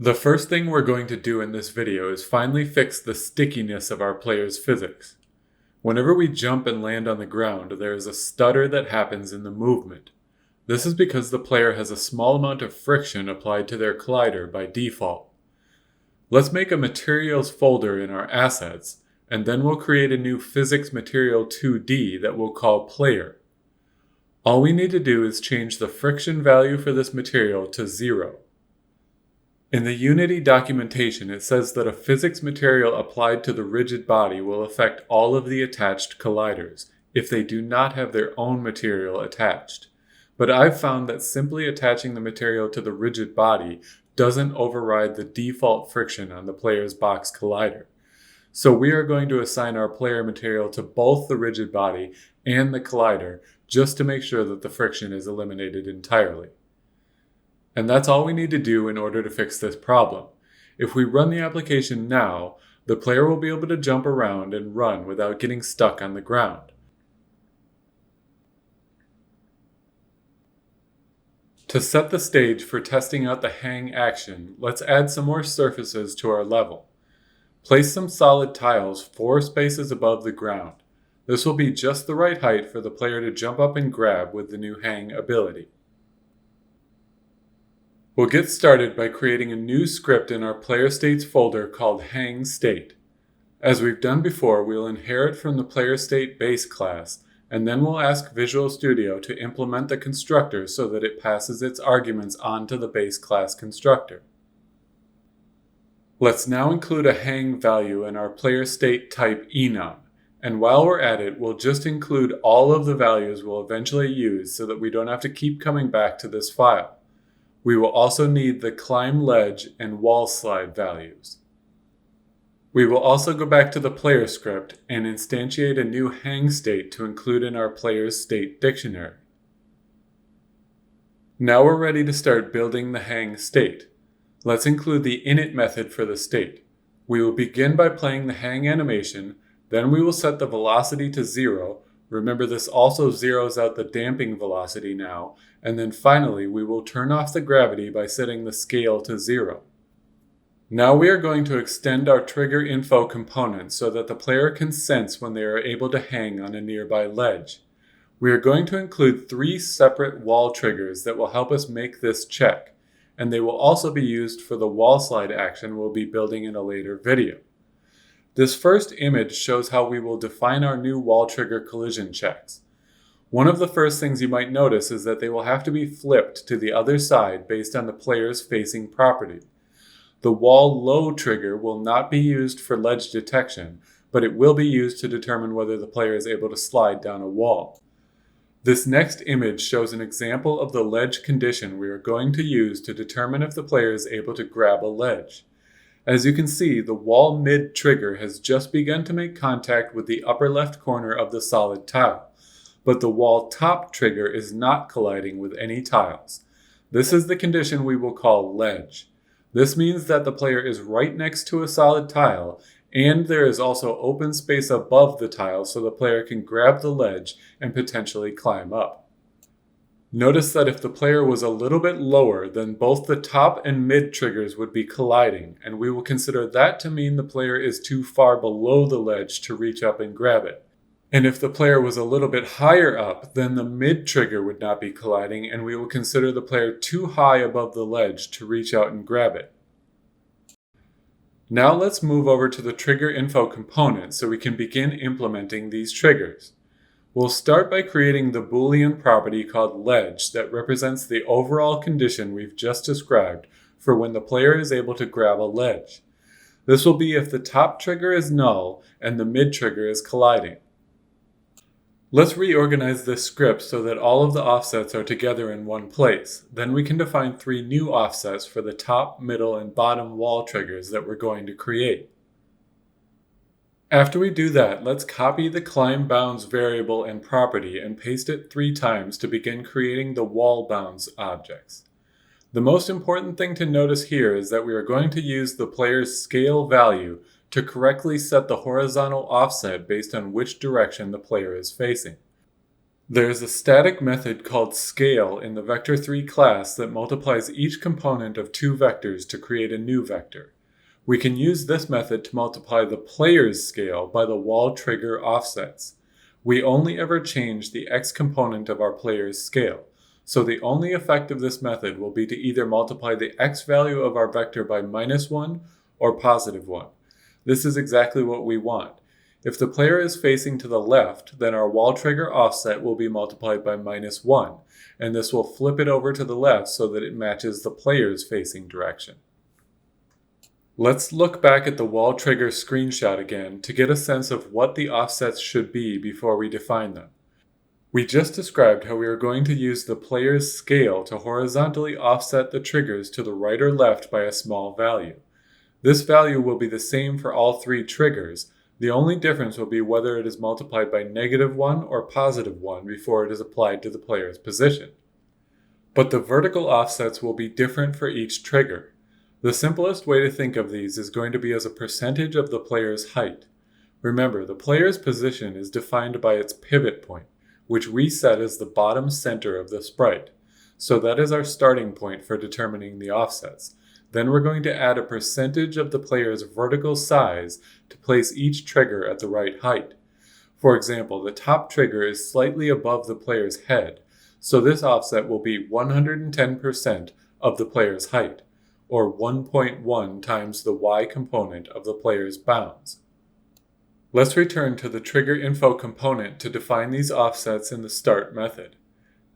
The first thing we're going to do in this video is finally fix the stickiness of our player's physics. Whenever we jump and land on the ground, there is a stutter that happens in the movement. This is because the player has a small amount of friction applied to their collider by default. Let's make a materials folder in our assets, and then we'll create a new physics material 2D that we'll call player. All we need to do is change the friction value for this material to 0. In the Unity documentation, it says that a physics material applied to the rigid body will affect all of the attached colliders if they do not have their own material attached. But I've found that simply attaching the material to the rigid body doesn't override the default friction on the player's box collider. So we are going to assign our player material to both the rigid body and the collider just to make sure that the friction is eliminated entirely. And that's all we need to do in order to fix this problem. If we run the application now, the player will be able to jump around and run without getting stuck on the ground. To set the stage for testing out the hang action, let's add some more surfaces to our level. Place some solid tiles 4 spaces above the ground. This will be just the right height for the player to jump up and grab with the new hang ability. We'll get started by creating a new script in our player states folder called hang state. As we've done before, we'll inherit from the player state base class, and then we'll ask Visual Studio to implement the constructor so that it passes its arguments onto the base class constructor. Let's now include a hang value in our player state type E09, and while we're at it, we'll just include all of the values we'll eventually use so that we don't have to keep coming back to this file. We will also need the climb ledge and wall slide values. We will also go back to the player script and instantiate a new hang state to include in our player's state dictionary. Now we're ready to start building the hang state. Let's include the init method for the state. We will begin by playing the hang animation, then we will set the velocity to 0. Remember, this also zeroes out the damping velocity now, and then finally we will turn off the gravity by setting the scale to 0. Now we are going to extend our trigger info component so that the player can sense when they are able to hang on a nearby ledge. We are going to include 3 separate wall triggers that will help us make this check, and they will also be used for the wall slide action we'll be building in a later video. This first image shows how we will define our new wall trigger collision checks. One of the first things you might notice is that they will have to be flipped to the other side based on the player's facing property. The wall low trigger will not be used for ledge detection, but it will be used to determine whether the player is able to slide down a wall. This next image shows an example of the ledge condition we are going to use to determine if the player is able to grab a ledge. As you can see, the wall mid trigger has just begun to make contact with the upper left corner of the solid tile, but the wall top trigger is not colliding with any tiles. This is the condition we will call ledge. This means that the player is right next to a solid tile, and there is also open space above the tile so the player can grab the ledge and potentially climb up. Notice that if the player was a little bit lower, then both the top and mid triggers would be colliding, and we will consider that to mean the player is too far below the ledge to reach up and grab it. And if the player was a little bit higher up, then the mid trigger would not be colliding, and we will consider the player too high above the ledge to reach out and grab it. Now let's move over to the trigger info component so we can begin implementing these triggers. We'll start by creating the Boolean property called ledge that represents the overall condition we've just described for when the player is able to grab a ledge. This will be if the top trigger is null and the mid trigger is colliding. Let's reorganize this script so that all of the offsets are together in one place. Then we can define 3 new offsets for the top, middle, and bottom wall triggers that we're going to create. After we do that, let's copy the climb bounds variable and property and paste it 3 times to begin creating the wall bounds objects. The most important thing to notice here is that we are going to use the player's scale value to correctly set the horizontal offset based on which direction the player is facing. There's a static method called scale in the vector3 class that multiplies each component of two vectors to create a new vector. We can use this method to multiply the player's scale by the wall trigger offsets. We only ever change the x component of our player's scale, so the only effect of this method will be to either multiply the x value of our vector by -1 or +1. This is exactly what we want. If the player is facing to the left, then our wall trigger offset will be multiplied by -1, and this will flip it over to the left so that it matches the player's facing direction. Let's look back at the wall trigger screenshot again to get a sense of what the offsets should be before we define them. We just described how we are going to use the player's scale to horizontally offset the triggers to the right or left by a small value. This value will be the same for all three triggers. The only difference will be whether it is multiplied by -1 or +1 before it is applied to the player's position. But the vertical offsets will be different for each trigger. The simplest way to think of these is going to be as a percentage of the player's height. Remember, the player's position is defined by its pivot point, which we set as the bottom center of the sprite. So that is our starting point for determining the offsets. Then we're going to add a percentage of the player's vertical size to place each trigger at the right height. For example, the top trigger is slightly above the player's head, so this offset will be 110% of the player's height, or 1.1 times the y component of the player's bounds. Let's return to the trigger info component to define these offsets in the start method.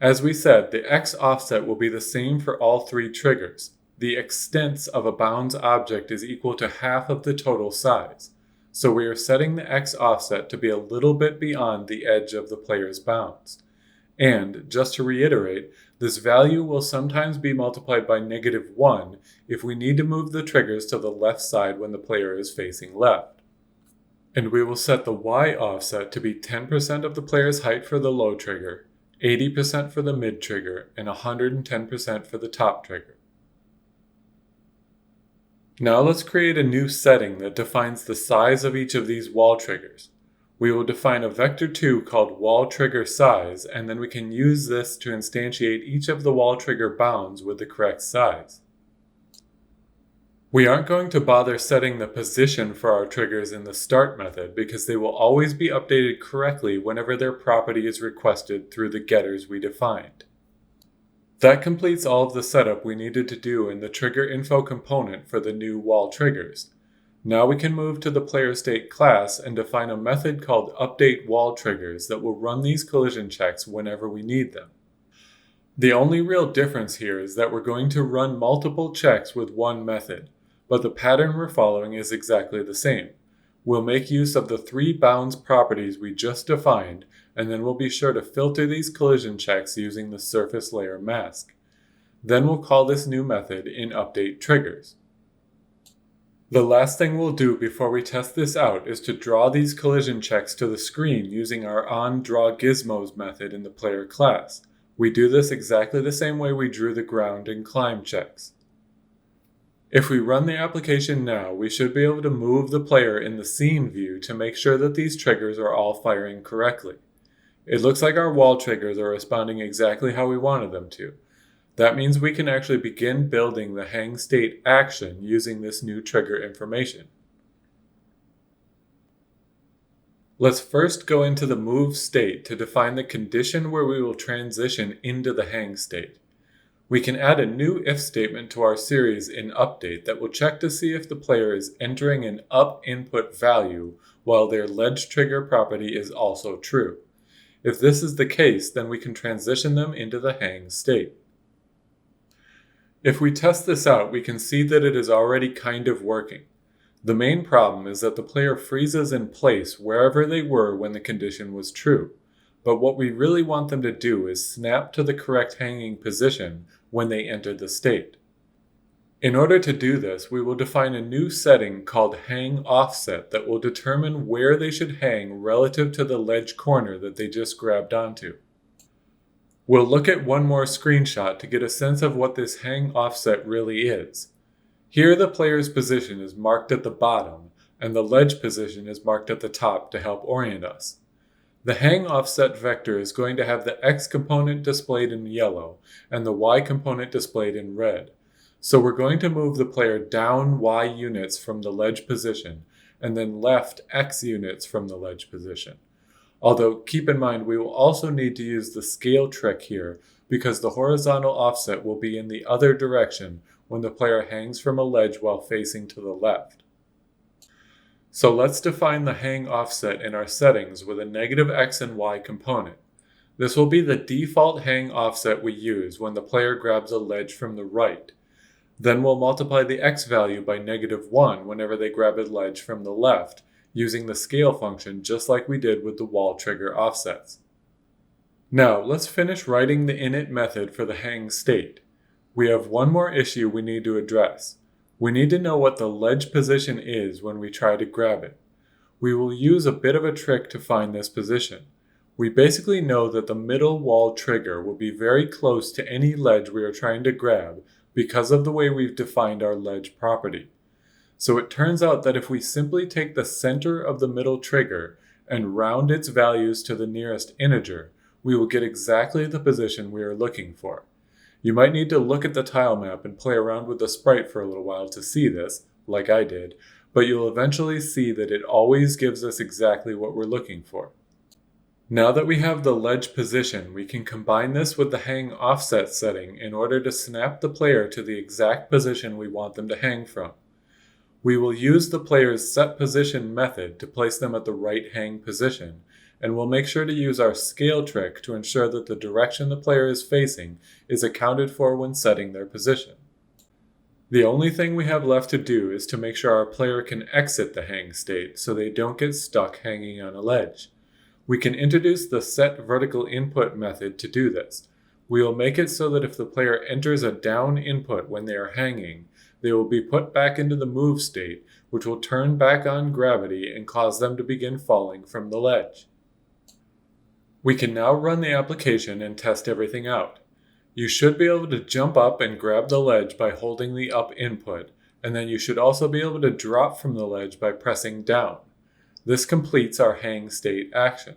As we said, the x offset will be the same for all three triggers. The extents of a bounds object is equal to half of the total size, so we are setting the x offset to be a little bit beyond the edge of the player's bounds. And, just to reiterate, this value will sometimes be multiplied by -1 if we need to move the triggers to the left side when the player is facing left. And we will set the y offset to be 10% of the player's height for the low trigger, 80% for the mid trigger, and 110% for the top trigger. Now let's create a new setting that defines the size of each of these wall triggers. We will define a vector2 called wall trigger size, and then we can use this to instantiate each of the wall trigger bounds with the correct size. We aren't going to bother setting the position for our triggers in the start method because they will always be updated correctly whenever their property is requested through the getters we defined. That completes all of the setup we needed to do in the trigger info component for the new wall triggers. Now we can move to the player state class and define a method called update wall triggers that will run these collision checks whenever we need them. The only real difference here is that we're going to run multiple checks with one method, but the pattern we're following is exactly the same. We'll make use of the three bounds properties we just defined, and then we'll be sure to filter these collision checks using the surface layer mask. Then we'll call this new method in update triggers. The last thing we'll do before we test this out is to draw these collision checks to the screen using our onDrawGizmos method in the player class. We do this exactly the same way we drew the ground and climb checks. If we run the application now, we should be able to move the player in the scene view to make sure that these triggers are all firing correctly. It looks like our wall triggers are responding exactly how we wanted them to. That means we can actually begin building the hang state action using this new trigger information. Let's first go into the move state to define the condition where we will transition into the hang state. We can add a new if statement to our series in update that will check to see if the player is entering an up input value while their ledge trigger property is also true. If this is the case, then we can transition them into the hang state. If we test this out, we can see that it is already kind of working. The main problem is that the player freezes in place wherever they were when the condition was true. But what we really want them to do is snap to the correct hanging position when they enter the state. In order to do this, we will define a new setting called hang offset that will determine where they should hang relative to the ledge corner that they just grabbed onto. We'll look at one more screenshot to get a sense of what this hang offset really is. Here the player's position is marked at the bottom, and the ledge position is marked at the top to help orient us. The hang offset vector is going to have the x component displayed in yellow and the y component displayed in red. So we're going to move the player down y units from the ledge position and then left x units from the ledge position. Although keep in mind we will also need to use the scale trick here because the horizontal offset will be in the other direction when the player hangs from a ledge while facing to the left. So let's define the hang offset in our settings with a negative x and y component. This will be the default hang offset we use when the player grabs a ledge from the right. Then we'll multiply the x value by -1 whenever they grab a ledge from the left, using the scale function just like we did with the wall trigger offsets. Now let's finish writing the init method for the hang state. We have one more issue we need to address. We need to know what the ledge position is when we try to grab it. We will use a bit of a trick to find this position. We basically know that the middle wall trigger will be very close to any ledge we are trying to grab because of the way we've defined our ledge property. So it turns out that if we simply take the center of the middle trigger and round its values to the nearest integer, we will get exactly the position we are looking for. You might need to look at the tile map and play around with the sprite for a little while to see this, like I did, but you'll eventually see that it always gives us exactly what we're looking for. Now that we have the ledge position, we can combine this with the hang offset setting in order to snap the player to the exact position we want them to hang from. We will use the player's set position method to place them at the right hang position, and we'll make sure to use our scale trick to ensure that the direction the player is facing is accounted for when setting their position. The only thing we have left to do is to make sure our player can exit the hang state so they don't get stuck hanging on a ledge. We can introduce the set vertical input method to do this. We will make it so that if the player enters a down input when they are hanging, they will be put back into the move state, which will turn back on gravity and cause them to begin falling from the ledge. We can now run the application and test everything out. You should be able to jump up and grab the ledge by holding the up input, and then you should also be able to drop from the ledge by pressing down. This completes our hang state action.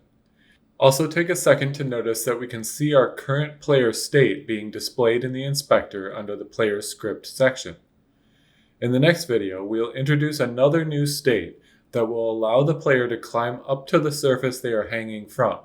Also take a second to notice that we can see our current player state being displayed in the inspector under the player script section. In the next video, we'll introduce another new state that will allow the player to climb up to the surface they are hanging from.